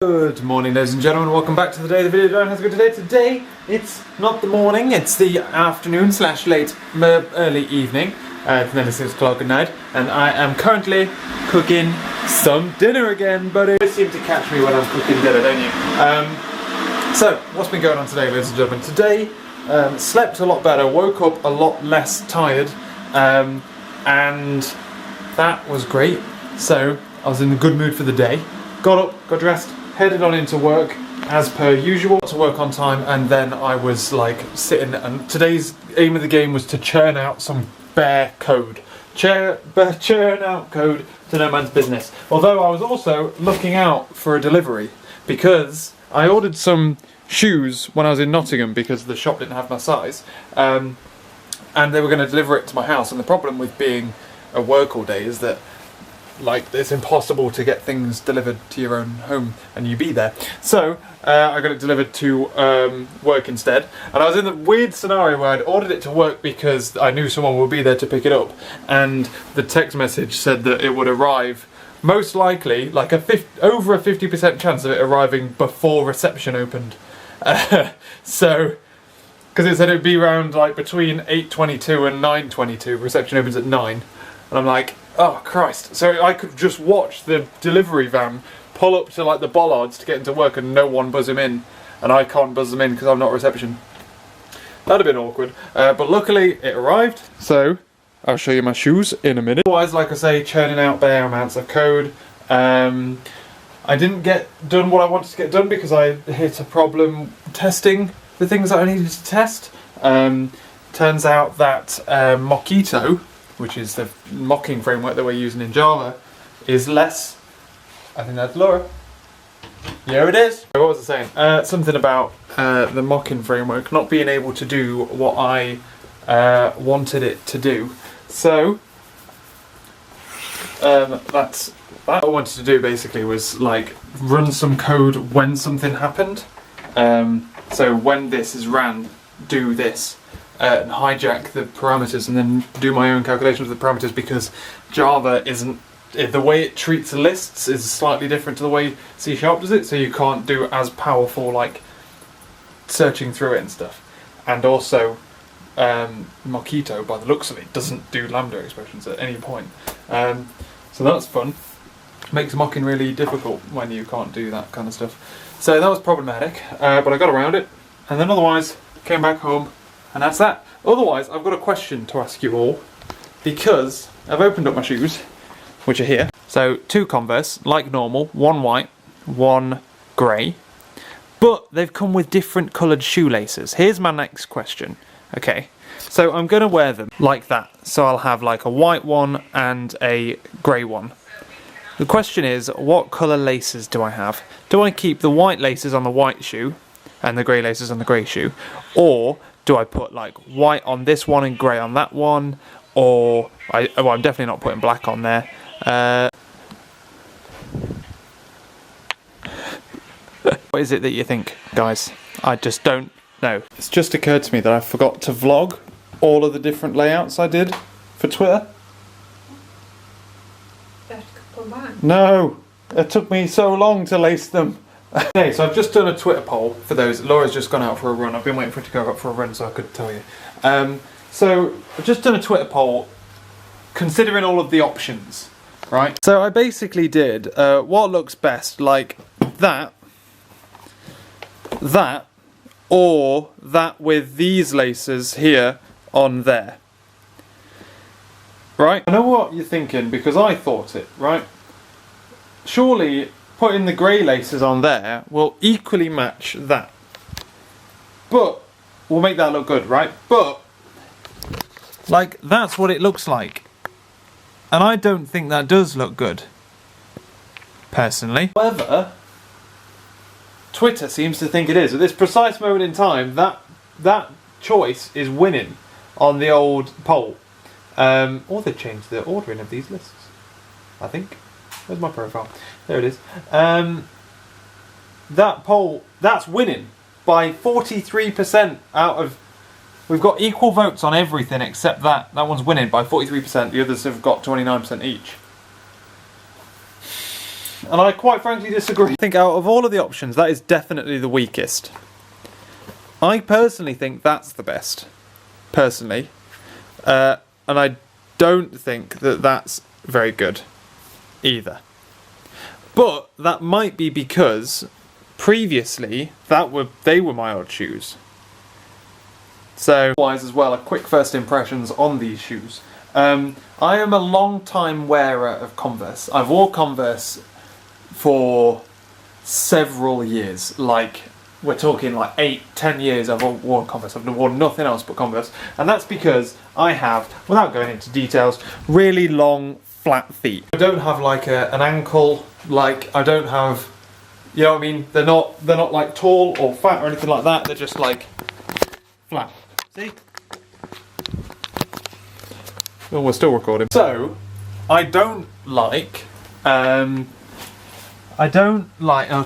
Good morning, ladies and gentlemen, welcome back to the day. The video don't have to go today. Today, it's not the morning, it's the afternoon slash late early evening. Then it's 6 o'clock at night, and I am currently cooking some dinner again, but it seems to catch me when I'm cooking dinner, don't you? So, what's been going on today, ladies and gentlemen? Today, slept a lot better, woke up a lot less tired, and that was great. So, I was in a good mood for the day. Got up, got dressed, headed on into work as per usual, to work on time, and then I was like sitting, and today's aim of the game was to churn out some bare code. Churn out code to no man's business. Although I was also looking out for a delivery because I ordered some shoes when I was in Nottingham because the shop didn't have my size, and they were going to deliver it to my house. And the problem with being at work all day is that it's impossible to get things delivered to your own home and you be there. So I got it delivered to work instead, and I was in the weird scenario where I'd ordered it to work because I knew someone would be there to pick it up, and the text message said that it would arrive most likely like over a 50% chance of it arriving before reception opened. So because it said it would be around like between 8:22 and 9:22, reception opens at 9, and I'm like, oh Christ. So I could just watch the delivery van pull up to like the bollards to get into work and no one buzz him in, and I can't buzz them in because I'm not reception. That'd have been awkward, but luckily it arrived, so I'll show you my shoes in a minute. Otherwise, like I say, churning out bare amounts of code. I didn't get done what I wanted to get done because I hit a problem testing the things that I needed to test. Turns out that Mockito, which is the mocking framework that we're using in Java, is less. I think that's Laura. Here it is. What was I saying? Something about the mocking framework not being able to do what I wanted it to do. So that's what I wanted to do basically was like run some code when something happened. So when this is ran, do this. And hijack the parameters and then do my own calculations of the parameters, because Java isn't, the way it treats lists is slightly different to the way C# does it, so you can't do as powerful like searching through it and stuff. And also Mockito, by the looks of it, doesn't do lambda expressions at any point. So that's fun. Makes mocking really difficult when you can't do that kind of stuff. So that was problematic, but I got around it, and then otherwise came back home. And that's that. Otherwise, I've got a question to ask you all, because I've opened up my shoes, which are here. So 2 Converse, like normal, 1 white, 1 grey, but they've come with different coloured shoelaces. Here's my next question. Okay, so I'm going to wear them like that. So I'll have like a white one and a grey one. The question is, what colour laces do I have? Do I keep the white laces on the white shoe and the grey laces on the grey shoe, or do I put like white on this one and grey on that one, or I'm definitely not putting black on there. What is it that you think, guys? I just don't know. It's just occurred to me that I forgot to vlog all of the different layouts I did for Twitter. You have to come back. No, it took me so long to lace them. Okay, so I've just done a Twitter poll for those. Laura's just gone out for a run. I've been waiting for her to go out for a run so I could tell you. So I've just done a Twitter poll considering all of the options, right? So I basically did what looks best, like that, or that with these laces here on there. Right? I know what you're thinking, because I thought it, right? Surely putting the grey laces on there will equally match that. But we'll make that look good, right? But like, that's what it looks like. And I don't think that does look good, personally. However, Twitter seems to think it is. At this precise moment in time, that choice is winning on the old poll. Or they changed the ordering of these lists, I think. Where's my profile? There it is. That poll, that's winning by 43% out of... We've got equal votes on everything except that. That one's winning by 43%. The others have got 29% each. and I quite frankly disagree. I think out of all of the options, that is definitely the weakest. I personally think that's the best, personally. And I don't think that that's very good either. But that might be because previously they were my odd shoes. So, wise as well, a quick first impressions on these shoes. I am a long time wearer of Converse. I've worn Converse for several years. Like, we're talking like 8-10 years I've worn Converse. I've worn nothing else but Converse. And that's because I have, without going into details, really long, flat feet. I don't have like an ankle, like I don't have, you know what I mean? They're not like tall or fat or anything like that. They're just like flat. See? Oh, we're still recording. So, I don't like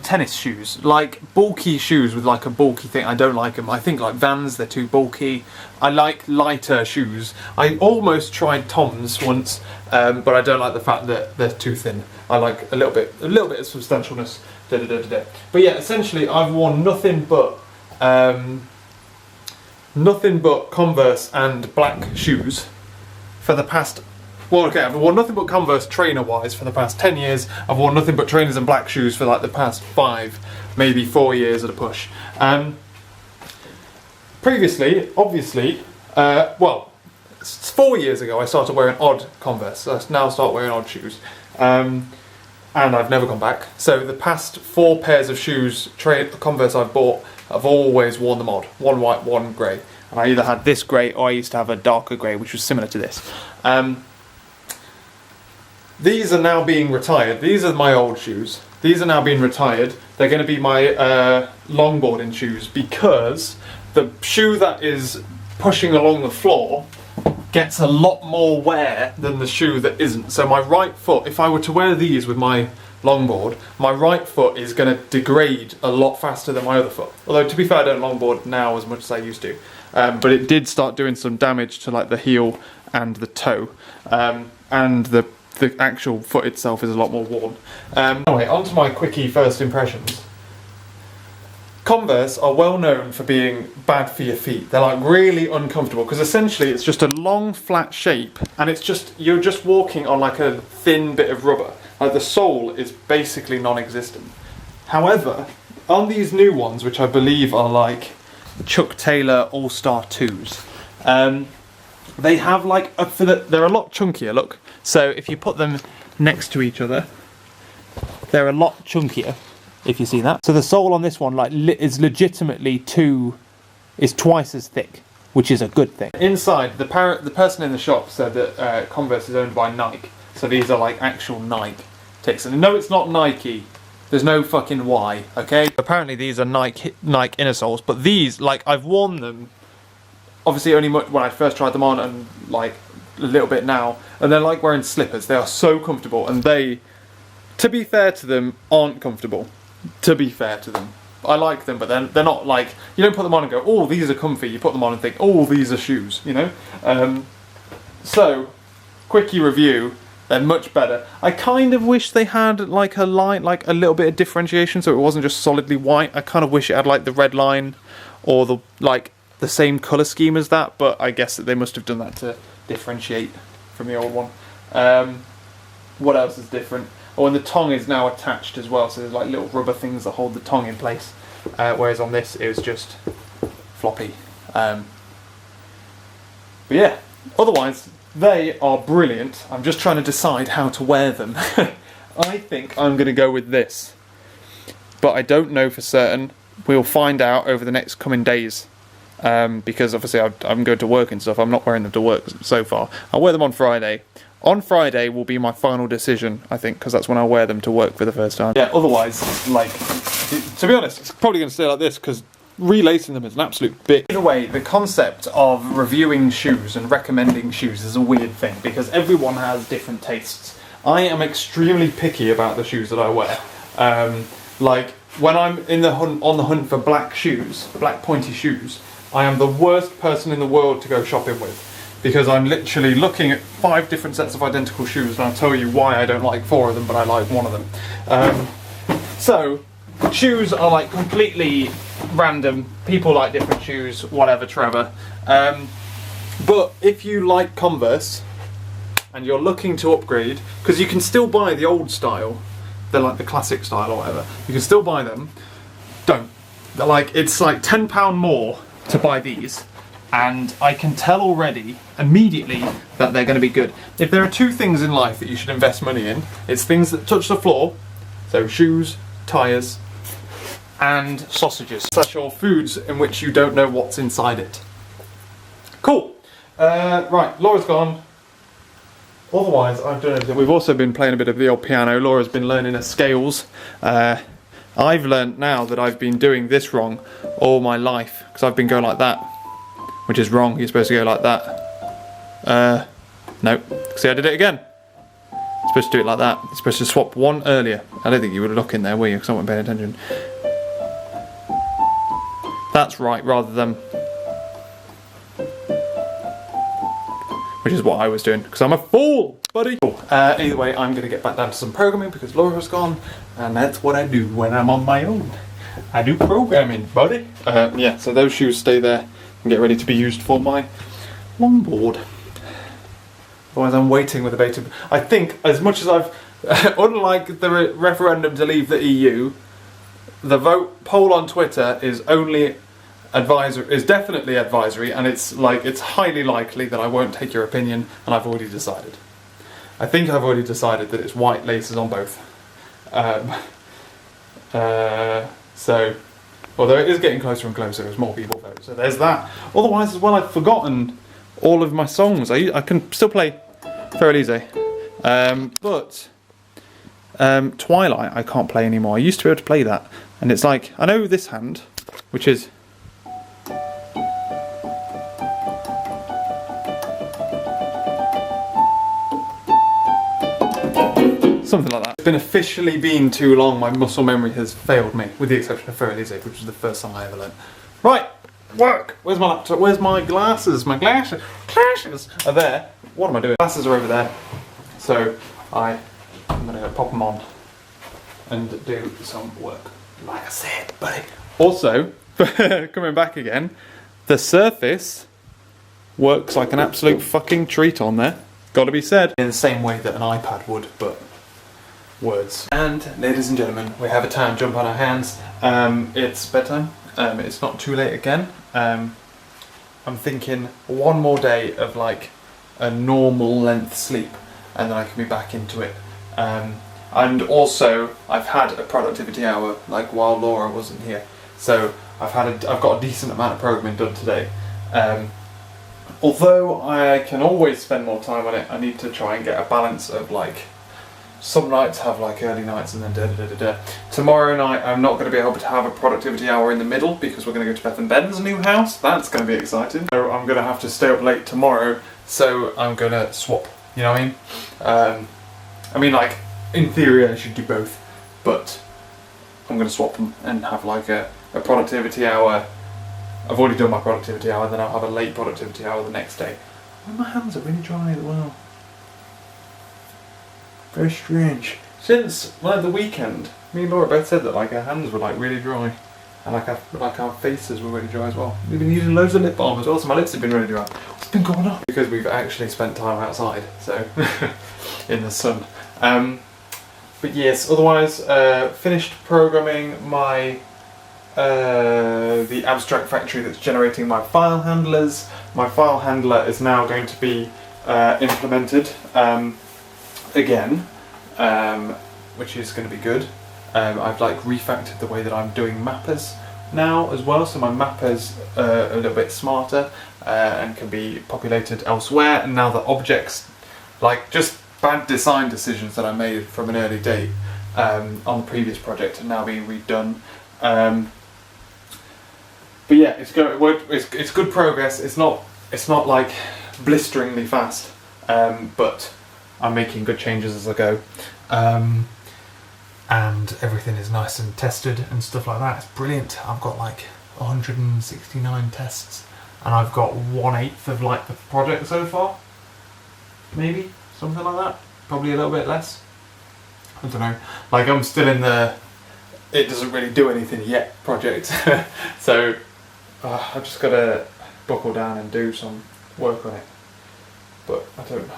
tennis shoes. Like bulky shoes with like a bulky thing. I don't like them. I think like Vans, they're too bulky. I like lighter shoes. I almost tried Toms once, but I don't like the fact that they're too thin. I like a little bit of substantialness. But yeah, essentially, I've worn nothing but Converse and black shoes for the past. Well, okay, I've worn nothing but Converse trainer-wise for the past 10 years. I've worn nothing but trainers and black shoes for like the past 5, maybe 4 years at a push. Previously, obviously, well, 4 years ago I started wearing odd Converse. I now start wearing odd shoes. And I've never gone back. So the past 4 pairs of shoes, Converse I've bought, I've always worn them odd. One white, one grey. And I either had this grey or I used to have a darker grey, which was similar to this. These are now being retired. These are my old shoes. These are now being retired. They're going to be my longboarding shoes because the shoe that is pushing along the floor gets a lot more wear than the shoe that isn't. So my right foot, if I were to wear these with my longboard, my right foot is going to degrade a lot faster than my other foot. Although to be fair, I don't longboard now as much as I used to. But it did start doing some damage to like the heel and the toe. And the actual foot itself is a lot more worn. Anyway, on to my quickie first impressions. Converse are well known for being bad for your feet. They're like really uncomfortable because essentially it's just a long flat shape and it's just, you're just walking on like a thin bit of rubber. Like the sole is basically non-existent. However, on these new ones, which I believe are like Chuck Taylor All-Star 2s, they have like, they're a lot chunkier, look. So if you put them next to each other, they're a lot chunkier, if you see that. So the sole on this one like is legitimately twice as thick, which is a good thing. Inside, the person in the shop said that Converse is owned by Nike. So these are like actual Nike ticks. And no, it's not Nike. There's no fucking Y, okay? Apparently these are Nike inner soles, but these, like, I've worn them obviously only when I first tried them on and like a little bit now, and they're like wearing slippers. They are so comfortable, and they, to be fair to them, aren't comfortable. To be fair to them, I like them, but they're not like, you don't put them on and go, oh, these are comfy. You put them on and think, oh, these are shoes, you know. So quickie review, they're much better. I kind of wish they had like a line, like a little bit of differentiation, so it wasn't just solidly white. I kind of wish it had like the red line or the same colour scheme as that, but I guess that they must have done that to differentiate from the old one. What else is different? Oh, and the tongue is now attached as well, so there's like little rubber things that hold the tongue in place, whereas on this it was just floppy. But yeah, otherwise they are brilliant. I'm just trying to decide how to wear them. I think I'm going to go with this, but I don't know for certain. We'll find out over the next coming days. Because obviously I'm going to work and stuff. I'm not wearing them to work so far. I'll wear them on Friday. On Friday will be my final decision, I think, because that's when I'll wear them to work for the first time. Yeah, otherwise, like, to be honest, it's probably going to stay like this because relacing them is an absolute bitch. Either way, the concept of reviewing shoes and recommending shoes is a weird thing because everyone has different tastes. I am extremely picky about the shoes that I wear. Like, when I'm on the hunt for black shoes, black pointy shoes, I am the worst person in the world to go shopping with because I'm literally looking at 5 different sets of identical shoes, and I'll tell you why I don't like 4 of them, but I like 1 of them. So, shoes are like completely random. People like different shoes, whatever, Trevor. But if you like Converse and you're looking to upgrade, because you can still buy the old style, they're like the classic style or whatever, you can still buy them. Don't. They're like, it's like £10 more to buy these, and I can tell already, immediately, that they're going to be good. If there are 2 things in life that you should invest money in, it's things that touch the floor, so shoes, tyres, and sausages. Such are foods in which you don't know what's inside it. Cool. Right, Laura's gone. Otherwise, I've done everything. We've also been playing a bit of the old piano. Laura's been learning her scales. I've learnt now that I've been doing this wrong all my life, because I've been going like that, which is wrong. You're supposed to go like that. No. See, I did it again. You're supposed to do it like that. You're supposed to swap 1 earlier. I don't think you would look in there, were you? Because I wasn't paying attention. That's right, rather than... which is what I was doing, because I'm a fool, buddy. Cool. Either way, I'm going to get back down to some programming because Laura's gone, and that's what I do when I'm on my own. I do programming, buddy. Yeah, so those shoes stay there and get ready to be used for my longboard. Otherwise, I'm waiting with a beta. I think, as much as I've, unlike the referendum to leave the EU, the poll on Twitter is only is definitely advisory, and it's highly likely that I won't take your opinion, and I've already decided. I think I've already decided that it's white laces on both. So, although it is getting closer and closer as more people vote, so there's that. Otherwise, as well, I've forgotten all of my songs. I can still play fairly easy, but Twilight I can't play anymore. I used to be able to play that, and it's like, I know this hand, which is... something like that. It's been officially been too long, my muscle memory has failed me, with the exception of Fairly Easy, which was the first song I ever learned. Right, work! Where's my laptop? Where's my glasses? My glasses are there. What am I doing? Glasses are over there. So I'm gonna go pop them on and do some work. Like I said, buddy. Also, coming back again, the Surface works like an absolute fucking treat on there. Gotta be said. In the same way that an iPad would, but words. And ladies and gentlemen, we have a time jump on our hands. It's bedtime. It's not too late again. I'm thinking 1 more day of like a normal length sleep, and then I can be back into it. And also, I've had a productivity hour like while Laura wasn't here, so I've got a decent amount of programming done today. Although I can always spend more time on it, I need to try and get a balance of like, some nights have like early nights and then da-da-da-da-da. Tomorrow night I'm not going to be able to have a productivity hour in the middle because we're going to go to Beth and Ben's new house. That's going to be exciting. So I'm going to have to stay up late tomorrow, so I'm going to swap, you know what I mean? I mean, like, in theory I should do both, but I'm going to swap them and have like a productivity hour. I've already done my productivity hour, then I'll have a late productivity hour the next day. Oh, my hands are really dry as well. Very strange. Since the weekend, me and Laura both said that like our hands were like really dry, and like our faces were really dry as well. We've been using loads of lip balm as well, so my lips have been really dry. What's been going on? Because we've actually spent time outside, so in the sun. But yes, otherwise finished programming my the abstract factory that's generating my file handlers. My file handler is now going to be implemented again, which is going to be good. I've like refactored the way that I'm doing mappers now as well, so my mappers are a little bit smarter and can be populated elsewhere, and now the objects, like just bad design decisions that I made from an early date on the previous project are now being redone. But yeah, it's good progress. It's not like blisteringly fast, but I'm making good changes as I go, and everything is nice and tested and stuff like that. It's brilliant. I've got like 169 tests and I've got 1/8 of like the project so far. Maybe something like that. Probably a little bit less. I don't know. Like I'm still in the it doesn't really do anything yet project. So I've just got to buckle down and do some work on it. But I don't know.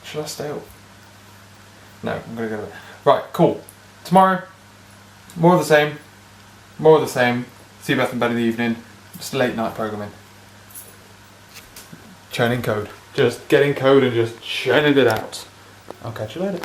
Should I stay up? No, I'm going to go to bed. Right, cool. Tomorrow, more of the same. More of the same. See you both in bed in the evening. Just late night programming. Churning code. Just getting code and just churning it out. I'll catch you later.